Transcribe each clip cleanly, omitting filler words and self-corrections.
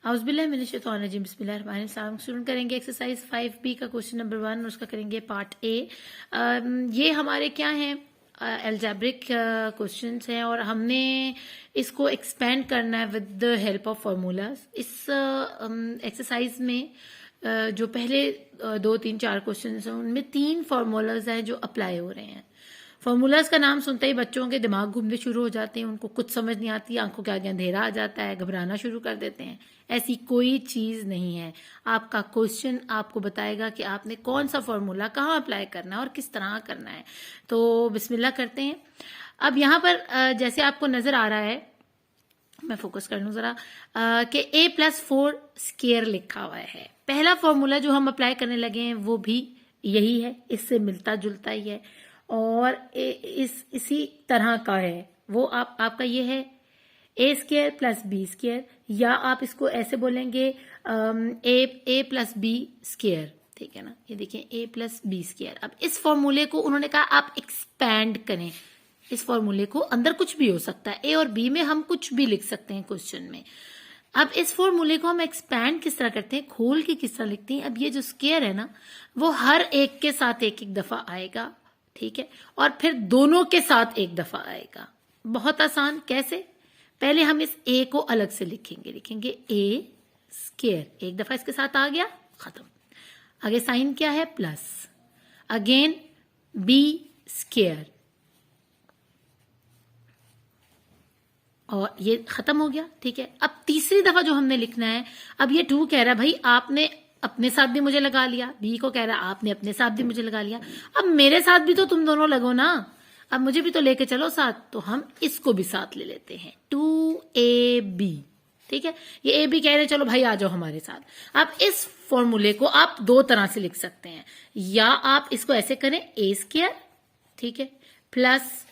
औज़ुबिल्लाहि बिस्मिल्लाहिर्रहमानिर्रहीम। स्टूडेंट करेंगे exercise 5B का क्वेश्चन नंबर 1 और उसका करेंगे पार्ट ए। ये हमारे क्या हैं, एल्जेब्रिक क्वेश्चंस हैं और हमने इसको एक्सपेंड करना है with the help of formulas. इस एक्सरसाइज में जो पहले 2 3 4 क्वेश्चन हैं उनमें 3 फार्मूलाज हैं जो अप्लाई हो रहे हैं। फार्मूलाज का नाम सुनते ही बच्चों के दिमाग घूमने शुरू हो जाते हैं, उनको कुछ समझ नहीं आती, आंखों के आगे अंधेरा आ जाता है, घबराना शुरू कर देते हैं। ऐसी कोई चीज नहीं है। आपका क्वेश्चन आपको बताएगा कि आपने कौन सा फार्मूला कहाँ अप्लाई करना है और किस तरह करना है। तो बिस्मिल्लाह करते हैं। अब यहाँ पर जैसे आपको नजर आ रहा है, मैं फोकस कर लूं जरा, कि a+4 स्क्वायर लिखा हुआ है। पहला फॉर्मूला जो हम अप्लाई करने लगे हैं वो भी यही है, इससे मिलता जुलता ही है और इसी तरह का है। वो आपका ये है a² + b², या आप इसको ऐसे बोलेंगे a + b², ठीक है ना। ये देखिए a + b²। अब इस फॉर्मूले को उन्होंने कहा आप एक्सपैंड करें। इस फॉर्मूले को अंदर कुछ भी हो सकता है, ए और बी में हम कुछ भी लिख सकते हैं क्वेश्चन में। अब इस फॉर्मूले को हम एक्सपैंड किस तरह करते हैं, खोल के किस तरह लिखते हैं। अब ये जो स्क्वायर है ना, वो हर एक के साथ एक एक दफा आएगा, ठीक है, और फिर दोनों के साथ एक दफा आएगा। बहुत आसान। कैसे? पहले हम इस ए को अलग से लिखेंगे a², एक दफा इसके साथ आ गया, खत्म। आगे साइन क्या है, प्लस, अगेन b², और ये खत्म हो गया, ठीक है। अब तीसरी दफा जो हमने लिखना है, अब ये 2 कह रहा है भाई आपने अपने साथ भी मुझे लगा लिया, बी को कह रहा है आपने अपने साथ भी मुझे लगा लिया, अब मेरे साथ भी तो तुम दोनों लगो ना, अब मुझे भी तो लेके चलो साथ। तो हम इसको भी साथ ले लेते हैं, 2ab, ठीक है। ये ab कह रहे चलो भाई आ जाओ हमारे साथ। अब इस फॉर्मूले को आप 2 तरह से लिख सकते हैं, या आप इसको ऐसे करें a², ठीक है, प्लस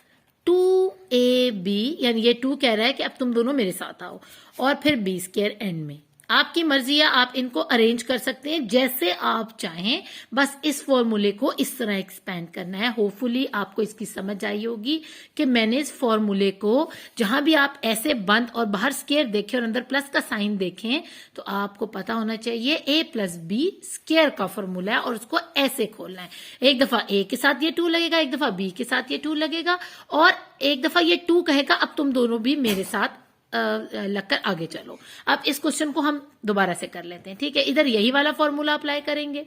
2ab, यानी ये 2 कह रहा है कि अब तुम दोनों मेरे साथ आओ, और फिर b² एंड में। आपकी मर्जी है, आप इनको अरेंज कर सकते हैं जैसे आप चाहें, बस इस फॉर्मूले को इस तरह एक्सपैंड करना है। होपफुली आपको इसकी समझ आई होगी कि मैंने इस फॉर्मूले को, जहां भी आप ऐसे बंद और बाहर स्क्वायर देखें और अंदर प्लस का साइन देखें, तो आपको पता होना चाहिए a + b² का फॉर्मूला है और उसको ऐसे खोलना है। एक दफा a के साथ ये 2 लगेगा, एक दफा b के साथ ये 2 लगेगा, और एक दफा ये 2 कहेगा अब तुम दोनों भी मेरे साथ लगकर आगे चलो। अब इस क्वेश्चन को हम दोबारा से कर लेते हैं, ठीक है। इधर यही वाला फॉर्मूला अप्लाई करेंगे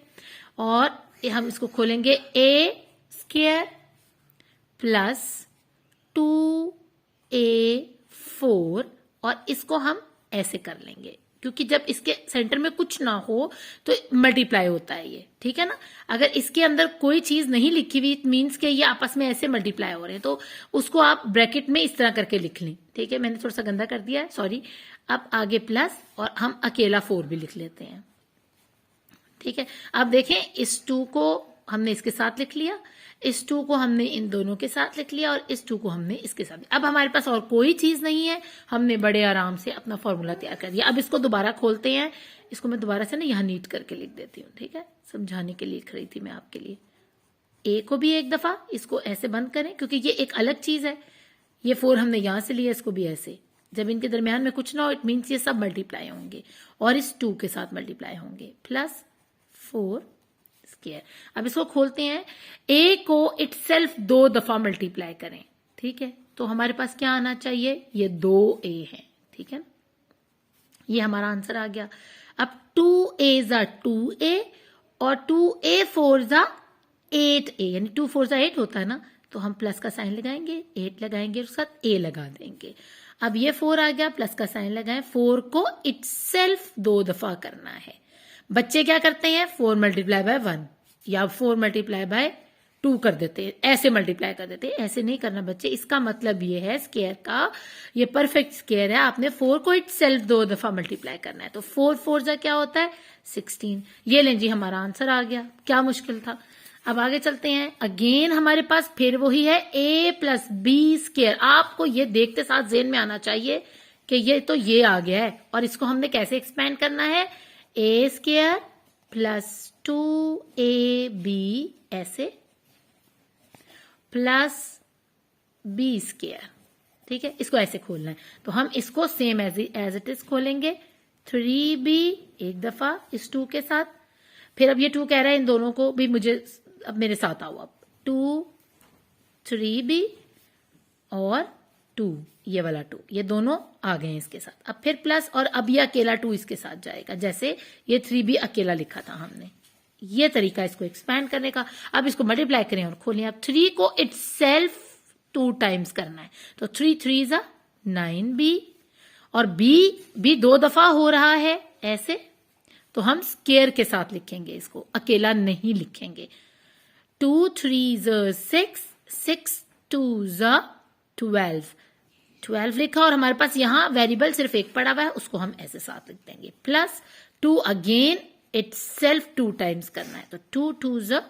और हम इसको खोलेंगे a² + 2a4, और इसको हम ऐसे कर लेंगे क्योंकि जब इसके सेंटर में कुछ ना हो तो मल्टीप्लाई होता है ये, ठीक है ना। अगर इसके अंदर कोई चीज नहीं लिखी हुई, इट मीन्स के ये आपस में ऐसे मल्टीप्लाई हो रहे हैं, तो उसको आप ब्रैकेट में इस तरह करके लिख लें, ठीक है। मैंने थोड़ा सा गंदा कर दिया है, सॉरी। अब आगे प्लस, और हम अकेला 4 भी लिख लेते हैं, ठीक है। अब देखें, इस 2 को हमने इसके साथ लिख लिया, इस 2 को हमने इन दोनों के साथ लिख लिया, और इस 2 को हमने इसके साथ। अब हमारे पास और कोई चीज नहीं है, हमने बड़े आराम से अपना फॉर्मूला तैयार कर दिया। अब इसको दोबारा खोलते हैं। इसको मैं दोबारा से ना यहाँ नीट करके लिख देती हूँ, ठीक है, समझाने के लिए लिख रही थी मैं आपके लिए। ए को भी एक दफा इसको ऐसे बंद करें क्योंकि ये एक अलग चीज है। ये 4 हमने यहां से लिया, इसको भी ऐसे। जब इनके दरमियान में कुछ ना हो, इट मीन्स ये सब मल्टीप्लाई होंगे और इस 2 के साथ मल्टीप्लाई होंगे, +4²। अब इसको खोलते हैं। a को इटसेल्फ 2 दफा मल्टीप्लाई करें, ठीक है, तो हमारे पास क्या आना चाहिए, ये 2a है, ठीक है। ये हमारा आंसर आ गया। अब 2a = 2a और 2a4 = 8a, यानी 2 4 = 8 होता है ना, तो हम प्लस का साइन लगाएंगे, 8 लगाएंगे, उसके साथ a लगा देंगे। अब ये 4 आ गया, प्लस का साइन लगाएं। 4 को इटसेल्फ 2 दफा करना है। बच्चे क्या करते हैं, 4 × 1 या 4 × 2 कर देते हैं, ऐसे मल्टीप्लाई कर देते हैं। ऐसे नहीं करना बच्चे, इसका मतलब ये है स्क्वायर का, ये परफेक्ट स्क्वायर है, आपने 4 को इटसेल्फ 2 दफा मल्टीप्लाई करना है। तो 4 4 = क्या होता है, 16। ये लें जी, हमारा आंसर आ गया। क्या मुश्किल था। अब आगे चलते हैं। अगेन हमारे पास फिर वही है a + b²। आपको ये देखते साथ जेहन में आना चाहिए कि ये तो ये आ गया है, और इसको हमने कैसे एक्सपेंड करना है, a² + 2ab ऐसे + b², ठीक है। इसको ऐसे खोलना है, तो हम इसको सेम एज इट इज खोलेंगे, 3b एक दफा इस 2 के साथ, फिर अब ये 2 कह रहा है इन दोनों को भी मुझे, अब मेरे साथ आओ, अब 2 3b और 2, ये वाला 2, ये दोनों आ गए हैं इसके साथ। अब फिर प्लस, और अब ये अकेला 2 इसके साथ जाएगा, जैसे ये 3b अकेला लिखा था हमने। ये तरीका इसको एक्सपैंड करने का। अब इसको मल्टीप्लाई करें और खोलें। अब 3 को इटसेल्फ 2 टाइम्स करना है, तो 3 3 जा 9b, और b 2 दफा हो रहा है ऐसे, तो हम स्केयर के साथ लिखेंगे, इसको अकेला नहीं लिखेंगे। 2 3 6, 6 2 12, 12 लिखा, और हमारे पास यहां वेरिएबल सिर्फ एक पड़ा हुआ है, उसको हम ऐसे साथ लिख देंगे। प्लस 2 अगेन इटसेल्फ 2 टाइम्स करना है, तो 2 2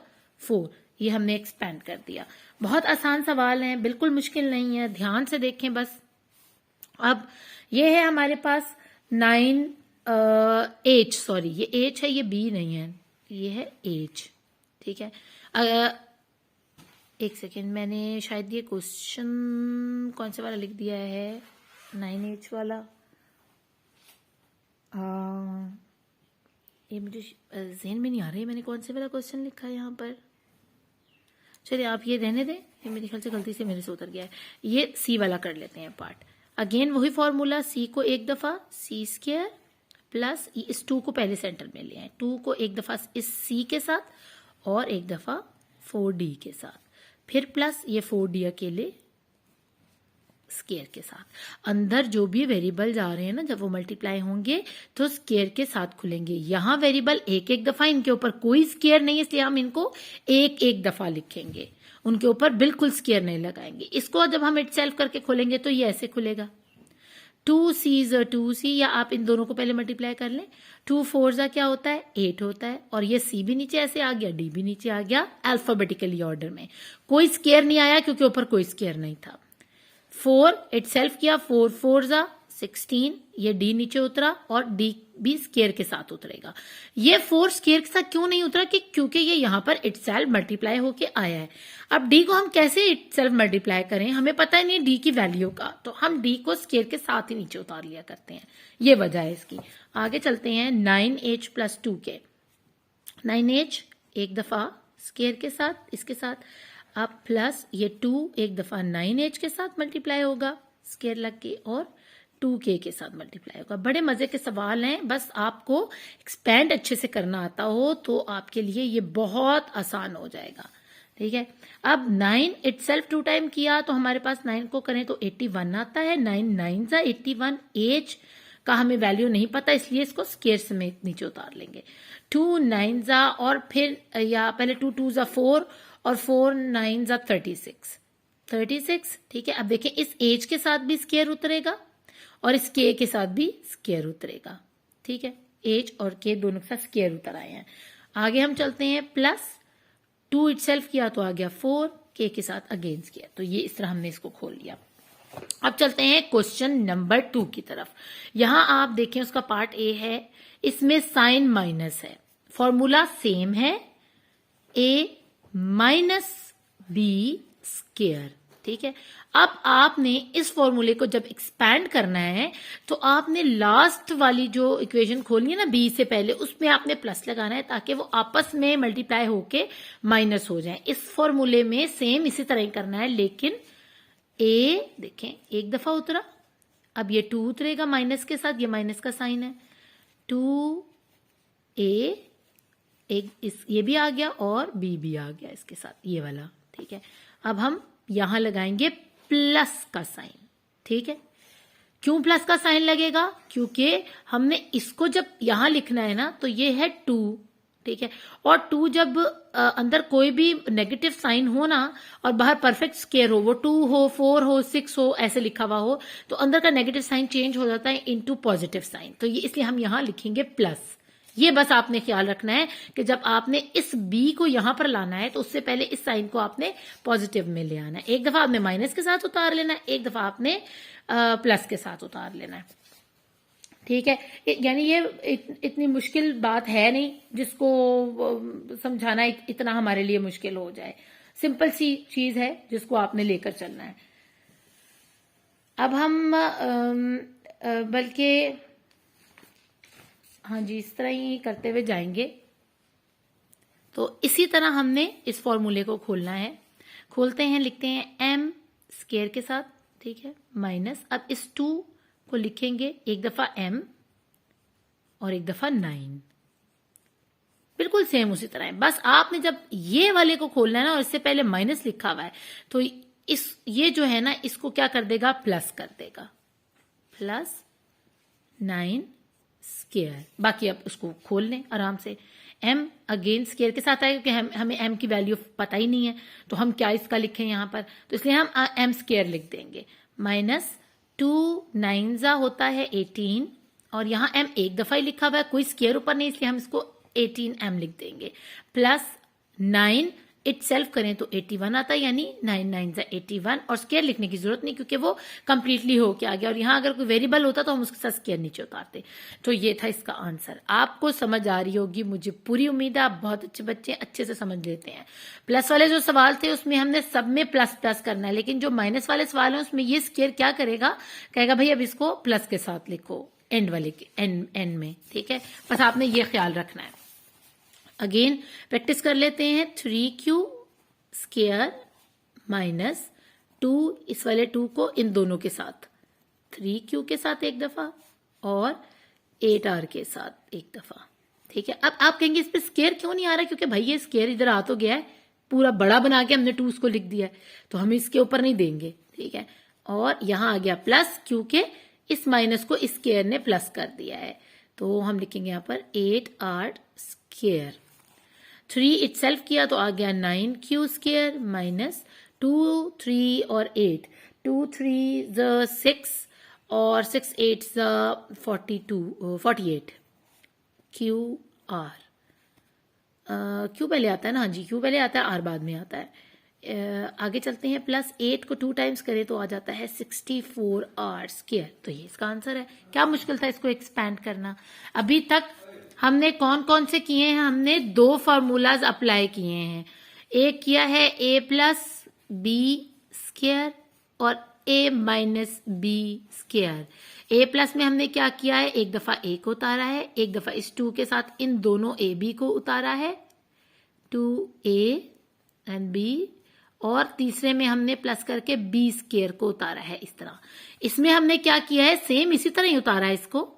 4, ये हमने एक्सपैंड कर दिया। बहुत आसान सवाल है, बिल्कुल मुश्किल नहीं है, ध्यान से देखें बस। अब ये है हमारे पास 9 H, सॉरी ये H है, ये B नहीं है, ये है H, ठीक है। एक सेकेंड, मैंने शायद ये क्वेश्चन कौन से वाला लिख दिया है, 9H वाला, ये मुझे ज़हन में नहीं आ रही है मैंने कौन से वाला क्वेश्चन लिखा है यहाँ पर। चलिए आप ये रहने दें, ये मेरे ख्याल से गलती से मेरे से उतर गया है। ये C वाला कर लेते हैं पार्ट। अगेन वही फॉर्मूला, C को एक दफा C स्क्वायर प्लस इस 2 को पहले सेंटर में ले आए, 2 को एक दफा इस C के साथ और एक दफा 4D के साथ, फिर प्लस ये 4D अकेले स्केयर के साथ। अंदर जो भी वेरिएबल आ रहे हैं ना, जब वो मल्टीप्लाई होंगे तो स्केयर के साथ खुलेंगे। यहां वेरिएबल एक एक दफा, इनके ऊपर कोई स्केयर नहीं, इसलिए हम इनको एक एक दफा लिखेंगे, उनके ऊपर बिल्कुल स्केयर नहीं लगाएंगे। इसको जब हम इटसेल्फ करके खोलेंगे तो ये ऐसे खुलेगा, 2c 2c, या आप इन दोनों को पहले मल्टीप्लाई कर लें। 2 4 क्या होता है, 8 होता है, और ये C भी नीचे ऐसे आ गया, D भी नीचे आ गया, अल्फाबेटिकली ऑर्डर में। कोई स्केयर नहीं आया क्योंकि ऊपर कोई स्केयर नहीं था। 4 इटसेल्फ किया, 4 4 16, ये D नीचे उतरा और D भी स्केयर के साथ उतरेगा। ये 4 स्केयर के साथ क्यों नहीं उतरा, कि क्योंकि ये यहां पर इटसेल्फ मल्टीप्लाई होके आया है। अब D को हम कैसे इटसेल्फ मल्टीप्लाई करें, हमें पता ही नहीं D की वैल्यू का, तो हम D को स्केयर के साथ ही नीचे उतार लिया करते हैं, ये वजह है इसकी। आगे चलते हैं 9H प्लस 2 के। 9H एक दफा स्केयर के साथ, इसके साथ, अब प्लस ये 2 एक दफा 9H के साथ मल्टीप्लाई होगा स्केयर लग के, और 2K के साथ मल्टीप्लाई होगा। बड़े मजे के सवाल हैं, बस आपको एक्सपेंड अच्छे से करना आता हो तो आपके लिए ये बहुत आसान हो जाएगा, ठीक है। अब 9 इटसेल्फ 2 टाइम किया तो हमारे पास 9 को करें तो 81 आता है, 9 9 81, H का हमें वैल्यू नहीं पता, इसलिए इसको स्केयर समेत नीचे उतार लेंगे। 2 9 और फिर या पहले 2 2 4 और 4 9 36, 36, ठीक है। अब देखें इस H के साथ भी स्केयर उतरेगा और इस K के साथ भी स्केयर उतरेगा, ठीक है। H और K दोनों के साथ स्केयर उतर आए हैं। आगे हम चलते हैं, प्लस 2 इटसेल्फ किया तो आ गया 4, K के साथ अगेन स्केयर, तो ये इस तरह हमने इसको खोल लिया। अब चलते हैं क्वेश्चन नंबर 2 की तरफ। यहां आप देखें उसका पार्ट ए है, इसमें साइन माइनस है, फॉर्मूला सेम है, A माइनस B स्केयर, ठीक है। अब आपने इस फॉर्मूले को जब एक्सपैंड करना है तो आपने लास्ट वाली जो इक्वेशन खोलनी है ना B से पहले, उसमें आपने प्लस लगाना है ताकि वो आपस में मल्टीप्लाई होके माइनस हो जाए। इस फॉर्मूले में सेम इसी तरह ही करना है, लेकिन A देखें एक दफा उतरा, अब ये 2 उतरेगा माइनस के साथ, ये माइनस का साइन है, 2A एक ये भी आ गया और B भी आ गया इसके साथ, ये वाला, ठीक है। अब हम यहां लगाएंगे प्लस का साइन, ठीक है। क्यों प्लस का साइन लगेगा, क्योंकि हमने इसको जब यहां लिखना है ना तो ये है 2, ठीक है। और 2 जब अंदर कोई भी नेगेटिव साइन हो ना और बाहर परफेक्ट स्केयर हो, वो 2 हो 4 हो 6 हो ऐसे लिखा हुआ हो, तो अंदर का नेगेटिव साइन चेंज हो जाता है इनटू पॉजिटिव साइन, तो ये इसलिए हम यहां लिखेंगे प्लस। ये बस आपने ख्याल रखना है कि जब आपने इस B को यहां पर लाना है तो उससे पहले इस साइन को आपने पॉजिटिव में ले आना है। एक दफा आपने माइनस के साथ उतार लेना है, एक दफा आपने प्लस के साथ उतार लेना है, ठीक है। यानी ये इतनी मुश्किल बात है नहीं जिसको समझाना इतना हमारे लिए मुश्किल हो जाए, सिंपल सी चीज है जिसको आपने लेकर चलना है। अब हम बल्कि हाँ जी, इस तरह ही करते हुए जाएंगे। तो इसी तरह हमने इस फॉर्मूले को खोलना है। खोलते हैं, लिखते हैं m स्क्वायर के साथ, ठीक है, माइनस, अब इस 2 को लिखेंगे एक दफा m और एक दफा 9, बिल्कुल सेम उसी तरह है। बस आपने जब ये वाले को खोलना है ना, और इससे पहले माइनस लिखा हुआ है, तो ये जो है ना, इसको क्या कर देगा, प्लस कर देगा, प्लस 9 स्क्वायर। बाकी अब उसको खोल लें आराम से। m अगेन स्क्वायर के साथ आएगा, क्योंकि हमें m की वैल्यू पता ही नहीं है, तो हम क्या इसका लिखें यहाँ पर, तो इसलिए हम m स्क्वायर लिख देंगे। माइनस 2 9 होता है 18, और यहाँ m एक दफा ही लिखा हुआ है, कोई स्क्वायर ऊपर नहीं, इसलिए हम इसको 18m लिख देंगे। प्लस 9 इट सेल्फ करें तो 81 आता है, यानी 9 9 81, और स्क्वायर लिखने की जरूरत नहीं क्योंकि वो कंप्लीटली होके आ गया। और यहाँ अगर कोई वेरिएबल होता तो हम उसके साथ स्क्वायर नीचे उतारते। तो ये था इसका आंसर। आपको समझ आ रही होगी, मुझे पूरी उम्मीद है। आप बहुत अच्छे बच्चे, अच्छे से समझ लेते हैं। प्लस वाले जो सवाल थे उसमें हमने सब में प्लस प्लस करना है, लेकिन जो माइनस वाले सवाल है उसमें ये स्क्वायर क्या करेगा, कहेगा भाई अब इसको प्लस के साथ लिखो एंड वाले एंड में, ठीक है। बस आपने ये ख्याल रखना है। अगेन प्रैक्टिस कर लेते हैं। 3q स्क्वायर माइनस 2, इस वाले 2 को इन दोनों के साथ, 3q के साथ एक दफा और 8r के साथ एक दफा, ठीक है। अब आप कहेंगे इस पे स्क्वायर क्यों नहीं आ रहा, क्योंकि भाई ये स्क्वायर इधर आ तो गया है, पूरा बड़ा बना के हमने 2 उसको लिख दिया है, तो हम इसके ऊपर नहीं देंगे, ठीक है। और यहां आ गया प्लस, क्योंकि इस माइनस को इस स्क्वायर ने प्लस कर दिया है, तो हम लिखेंगे यहां पर 8r स्क्वायर। 3 इटसेल्फ किया तो आ गया 9q स्क्वायर माइनस 2 3 और 8, 2 3 6 और 6 8 48 क्यू आर। क्यू पहले आता है ना, हाँ जी क्यू पहले आता है, आर बाद में आता है। आगे चलते हैं। प्लस 8 को 2 टाइम्स करें तो आ जाता है 64r स्क्वायर। तो ये इसका आंसर है। क्या मुश्किल था इसको एक्सपैंड करना। अभी तक हमने कौन कौन से किए हैं, हमने 2 फार्मूलाज अप्लाई किए हैं। एक किया है a प्लस बी स्क्वायर और a minus B square. a plus में हमने क्या किया है, एक दफा a को उतारा है, एक दफा इस 2 के साथ इन दोनों a b को उतारा है, 2a एंड b, और तीसरे में हमने प्लस करके b स्क्वायर को उतारा है इस तरह। इसमें हमने क्या किया है, सेम इसी तरह ही उतारा है इसको,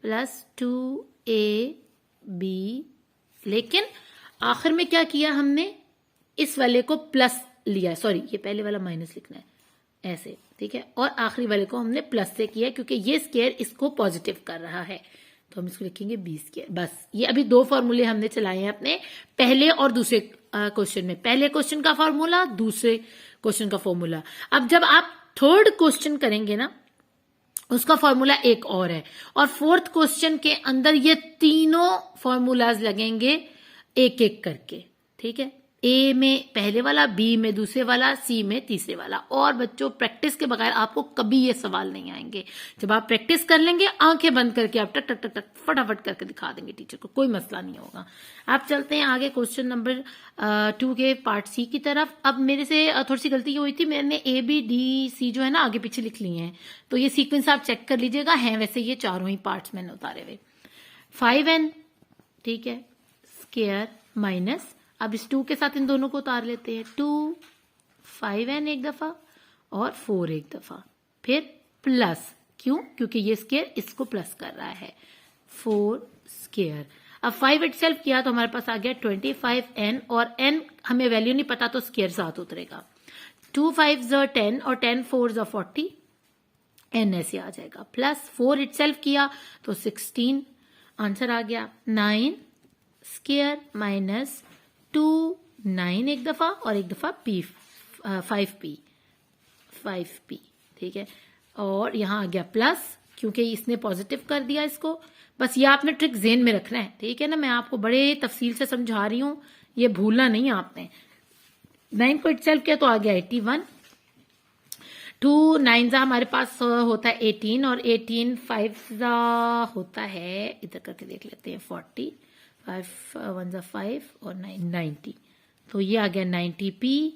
प्लस 2ab, लेकिन आखिर में क्या किया हमने, इस वाले को प्लस लिया, सॉरी ये पहले वाला माइनस लिखना है ऐसे, ठीक है, और आखिरी वाले को हमने प्लस से किया क्योंकि ये स्क्वायर इसको पॉजिटिव कर रहा है, तो हम इसको लिखेंगे बी स्क्वायर। बस ये अभी 2 फॉर्मूले हमने चलाए हैं अपने पहले और दूसरे क्वेश्चन में। पहले क्वेश्चन का फॉर्मूला, दूसरे क्वेश्चन का फॉर्मूला। अब जब आप थर्ड क्वेश्चन करेंगे ना, उसका फॉर्मूला एक और है, और फोर्थ क्वेश्चन के अंदर ये तीनों फॉर्मूलाज लगेंगे एक एक करके, ठीक है। ए में पहले वाला, बी में दूसरे वाला, सी में तीसरे वाला। और बच्चों प्रैक्टिस के बगैर आपको कभी ये सवाल नहीं आएंगे। जब आप प्रैक्टिस कर लेंगे, आंखें बंद करके आप टक टक टक टक फटाफट करके दिखा देंगे टीचर को, कोई मसला नहीं होगा। आप चलते हैं आगे क्वेश्चन नंबर 2 के पार्ट सी की तरफ। अब मेरे से थोड़ी सी गलती हुई थी, मैंने ए बी डी सी जो है ना आगे पीछे लिख लिए हैं, तो ये सीक्वेंस आप चेक कर लीजिएगा, हैं वैसे ये चारों ही पार्ट्स मैंने उतारे हुए। 5n, ठीक है, स्क्वायर माइनस, अब इस 2 के साथ इन दोनों को उतार लेते हैं, 2 5n एक दफा और 4 एक दफा, फिर प्लस, क्यों, क्योंकि ये स्क्वायर इसको प्लस कर रहा है, 4 स्क्वायर। अब 5 इटसेल्फ किया तो हमारे पास आ गया 25n, और n हमें वैल्यू नहीं पता तो स्क्वायर साथ उतरेगा, 2 5 10 और 10 4 40, n ऐसे आ जाएगा, प्लस 4 इटसेल्फ किया तो 16, आंसर आ गया 9 स्क्वायर माइनस 2 9 एक दफा और एक दफा p 5p, ठीक है। और यहां आ गया प्लस, क्योंकि इसने पॉजिटिव कर दिया इसको। बस ये आपने ट्रिक ज़हन में रखना है, ठीक है ना, मैं आपको बड़े तफसील से समझा रही हूं, ये भूलना नहीं आपने। 9 को इटसेल्फ किया तो आ गया 81, 2 9 हमारे पास होता है 18, और 18 5 होता है, इधर करके देख लेते हैं, 40, 5 1 5 और 9 90, तो ये आ गया 90p।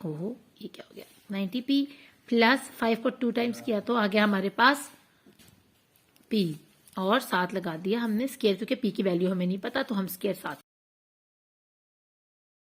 ओहो ये क्या हो गया, 90p प्लस 5 को 2 टाइम्स किया तो आ गया हमारे पास p, और 7 लगा दिया हमने स्क्वायर, क्योंकि पी की वैल्यू हमें नहीं पता तो हम स्क्वायर 7